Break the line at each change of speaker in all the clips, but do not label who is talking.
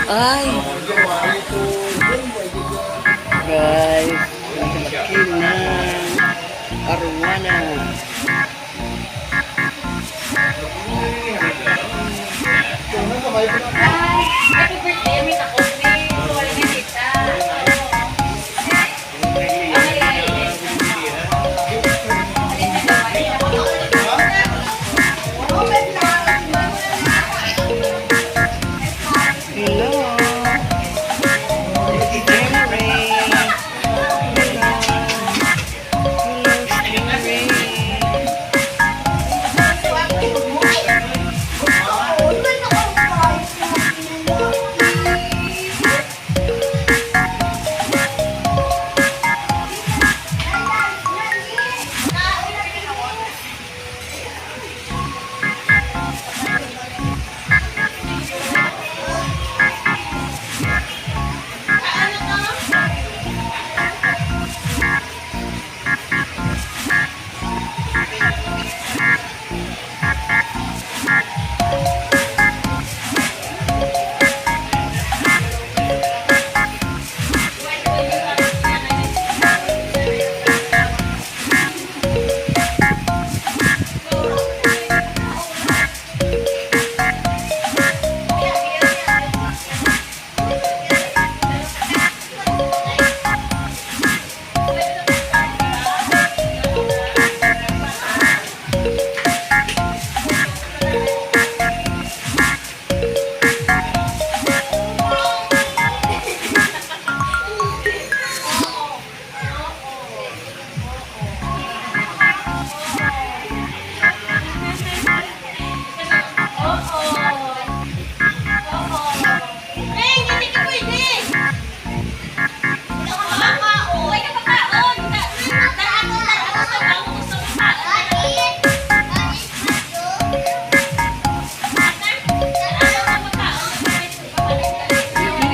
Ay, guys, laki na arwana.
Happy birthday, may takot. Wala na kita.
Hello.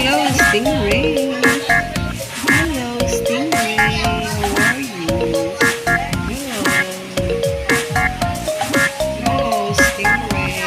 Hello, Stingray. Hello, Stingray. How are you? Hello, Stingray.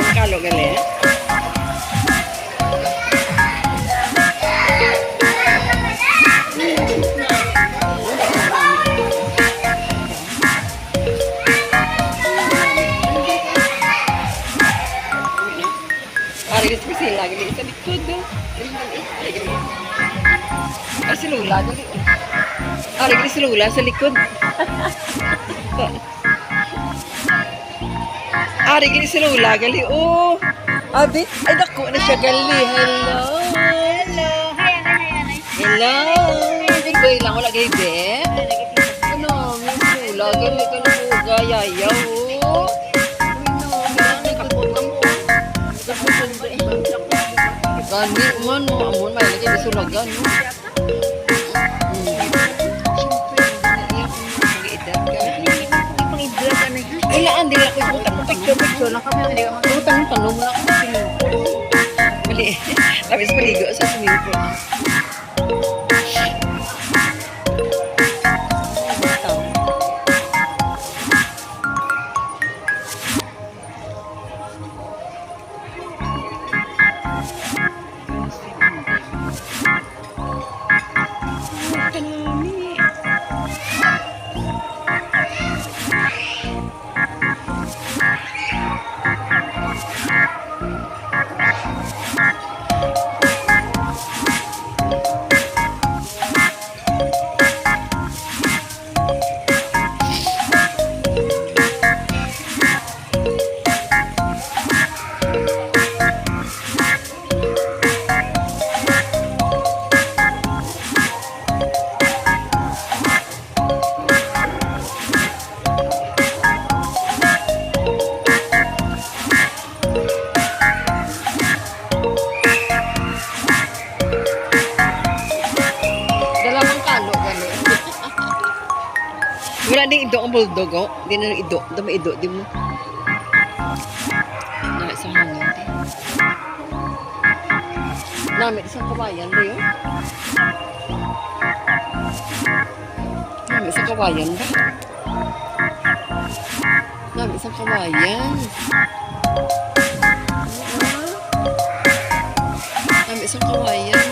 Kalo gali. Ari gusto sila gali sa likod do. Ari si Lula gali. Ari gali si Lula sa likod. Ari gini si Lula gali. Oh. Abi, ay dako na siya gali. Hello.
Hello.
Hello. Ikaw lang wala gay be. Ano, may Lula gali ka na po gayayaw. Ano, may kapot mo. Gani man mo amon may lagi di sulagan mo. Ilaan din ako yung utang. Picture lang kami. Hindi ka mag-utang. Tanong mo na ako sa swimming pool. Mali. Tapos paligo sa swimming pool. Wala ding ido ang bulldog, oh. Di na ng ido. Dami ido, di mo. Wala isang hangin, di. Namit isang kawayan, di, oh. Namit isang kawayan, ba? Namit isang kawayan. Namit isang kawayan.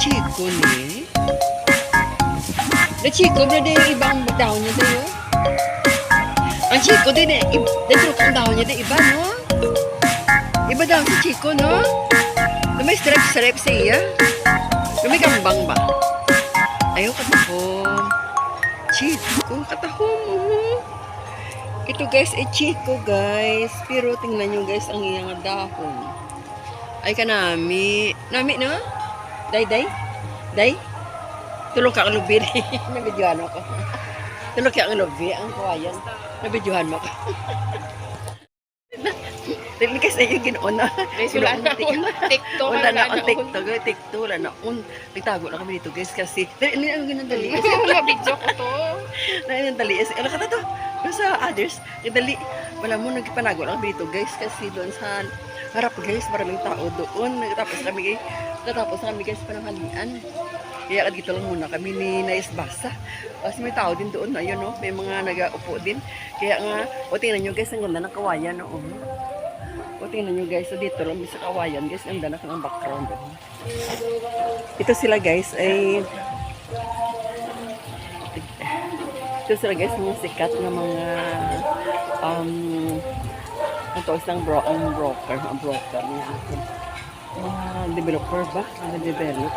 Chico ni. Na Chico na din yung ibang dahon niya tayo. Ang Chico din eh, dito ang dahon niya din iba, no? Iba daw si Chico, no? Na may strip-strip sa iya. Na may kambang ba? Ayaw katahom. Chico, katahom. Ito guys, Chico guys. Pero tingnan nyo guys, ang iyang dahon. Ay kanami. Nami, no? Day. Tulog ka ang lubi. Nabidyohan ako. Tulog ka ang lubi. Ang kawayan. Nabidyohan mo ka. Dili kasi yung ginoon na.
Guys, wala na akong TikTok.
Wala na akong TikTok. Wala na akong. Nagtago na kami dito guys kasi. Dali ang ginandali.
Kasi mga-video ko to.
Dali. Ano ka to? Doon sa others. Dali. Wala mo nagpanago lang kami dito guys kasi doon sa harap guys. Maraming tao doon. Natapos kami guys pananghalian. Kaya dito lang muna kami ni Nais Basa. Kasi may tao din doon na yun, no? May mga nag-upo din. Kaya nga, o tingnan nyo guys, ang ganda ng kawayan, no? O tingnan nyo guys, so dito lang sa kawayan guys, ang ganda ng background. Ito sila guys ay mga sikat na mga ito isang broker niya akin. Developer ba? Nag-develop.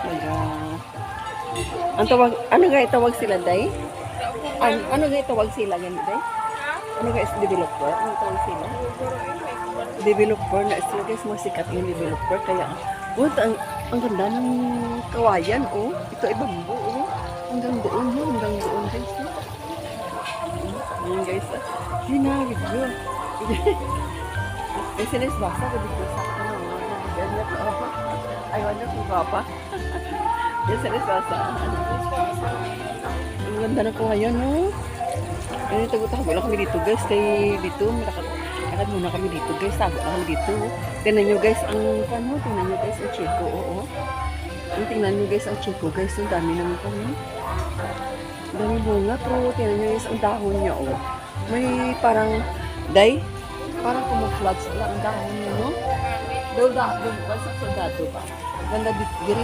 Ano nga itawag sila, Day? Ano nga itawag sila, yan, Day? Ano nga is developer? Ano itawag sila? Developer na sila, guys, mga sikat yung developer. Kaya, ang ganda ng kawayan, oh. Ito ay bambu, oh. Hanggang doon, guys. Ayan, guys. Hinagid yun. May sinis basa ko dito sa ganyan ko. Ayaw na kung papa. Yan sinis basa. Ang ganda na ko ngayon, no? Ayun, tago-tago lang kami dito, guys. Kaya dito, lakad muna kami dito, guys. Tago lang kami dito. Tingnan nyo, guys, ang Chico, oo. Tingnan nyo, guys, ang Chico, guys. Ang dami naman kami. Ang dami bunga, pero tingnan nyo, guys, ang dahon niya, oh. May parang, parang camouflage lang ang dahon niya, no? Doon ba sa soldado ba? Ganda dito.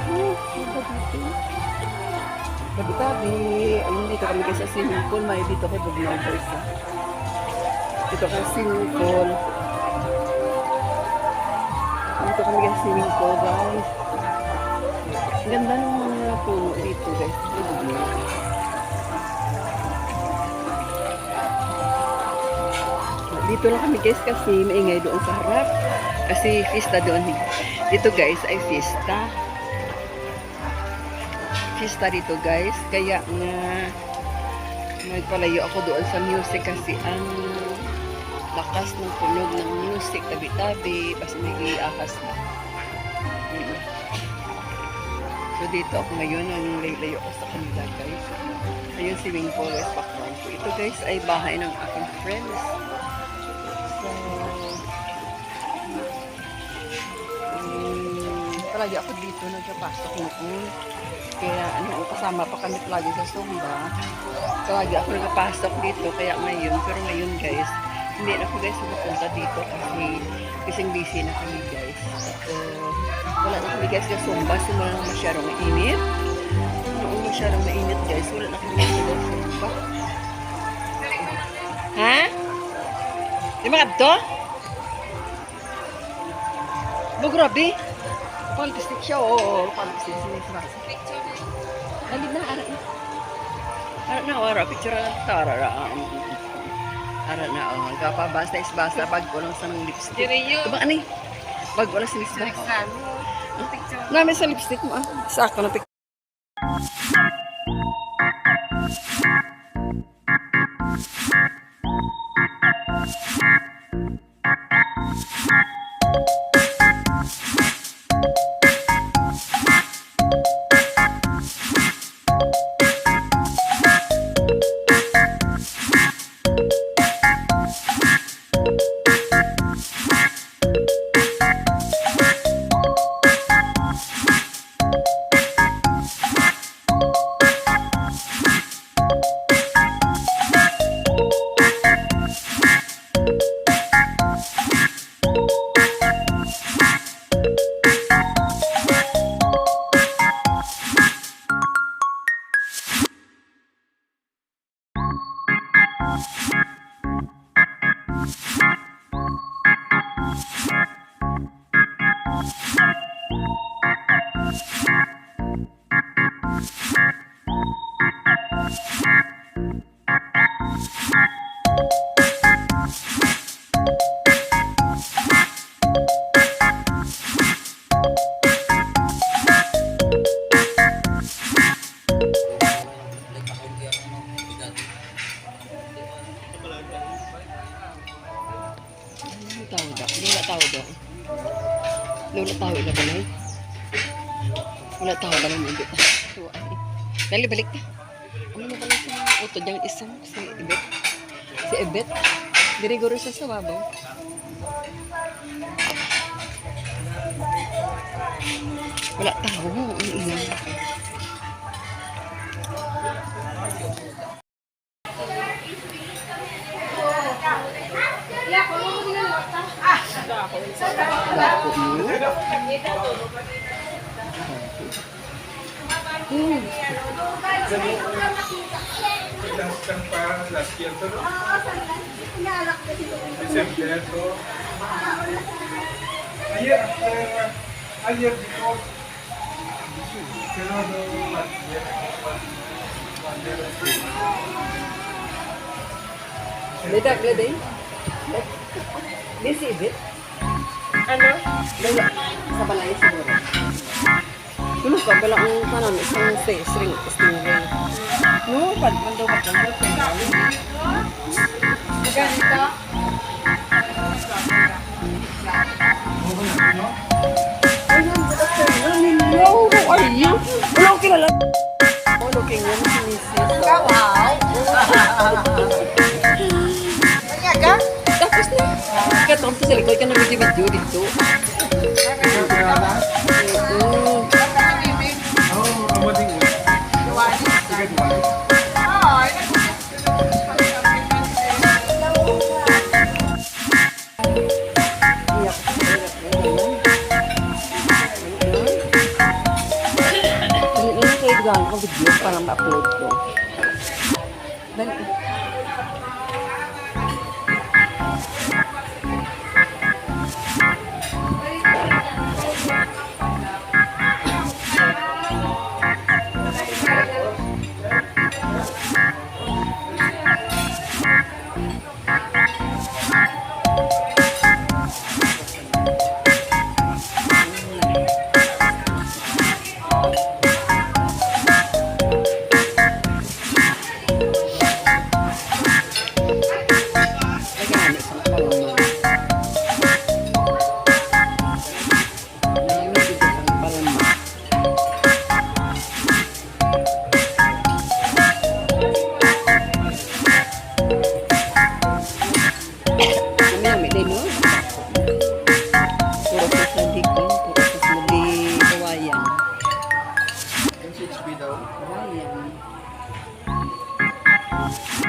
Gabi-gabi. Ayun, dito kami kasi sa swimming pool. May dito kay Bugnaw guys. Dito kay swimming pool. Dito kami sa swimming pool guys. Ganda ng mga puno dito guys. Dito lang kami guys kasi maingay doon sa harap. Kasi fiesta doon. Dito guys ay fiesta. Fiesta dito guys. Kaya nga nagpalayo ako doon sa music kasi ang lakas ng tunog ng music tabi-tabi. Basta may ahas na. So dito ako ngayon ang layo ko sa kanila guys. Ayun swimming pool guys background ko. Ito guys ay bahay ng aking friends. Palagi ako dito nagpapasok noon. Kaya kasama pa kami palagi sa Sumba. Palagi ako nagpapasok dito kaya ngayon. Pero ngayon guys, hindi na ako guys pupunta dito kasi busy na kami guys. At wala na kami guys sa Sumba. Simula na masyadong mainit. Noong masyadong mainit guys, wala na kami guys sa Sumba. Ha? Di ba to? Grabe. Palistik siya, oo. Palistik siya. Halid na, arat na. Arat na, arat. Picture na ito. Arat na, oo. Kapabasa, isbasa. Bag ko lang sa ng lipstick.
Diriyo.
Diba, ano eh? Bag ko lang sa lipstick.
Picture.
Namin sa lipstick mo, ah. Sa ako na picture. Ano tawag daw? Wala tawag daw. Wala tawag na balay. Wala tawag na lang ibit. So, ay. Dali, balik na. Ano na pala sa auto dyan isang si Ibet. Si Ibet. Diriguro siya sa babaw. Wala tawag mo. Ang ingay. Bako mo.
Last year to, no? December to. A year before. Pero no, last year. 1 year.
Leda, leda eh. Di si Ibet.
Ano?
Leda. Sa balay siguro. Tulo ka pala ang kanan isang string ring. No, pandaw ka pandaw ka.
Ganito?
No, who are you? Wala ko kilala. Oh, looking yun si Mrs.
Wow! Kaya ka?
Tapos na. Katong sa likod ka na video dito. Oo.
Oh, amading mo. Sige, duwali.
Iyak. Ano kayo gano'n ko video para ma-upload ko? Dali.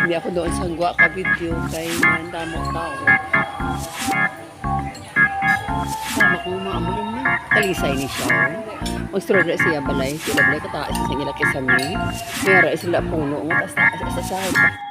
Hindi ako doon sa gwa ka video kay nandamo tao. Sama ko mga amulin na. Talisay ni siya. Mag-strawberry siya balay. Sila balay kataas sa ilaki sa mi. Mayroon sila puno. Ngatas taas sa sahod.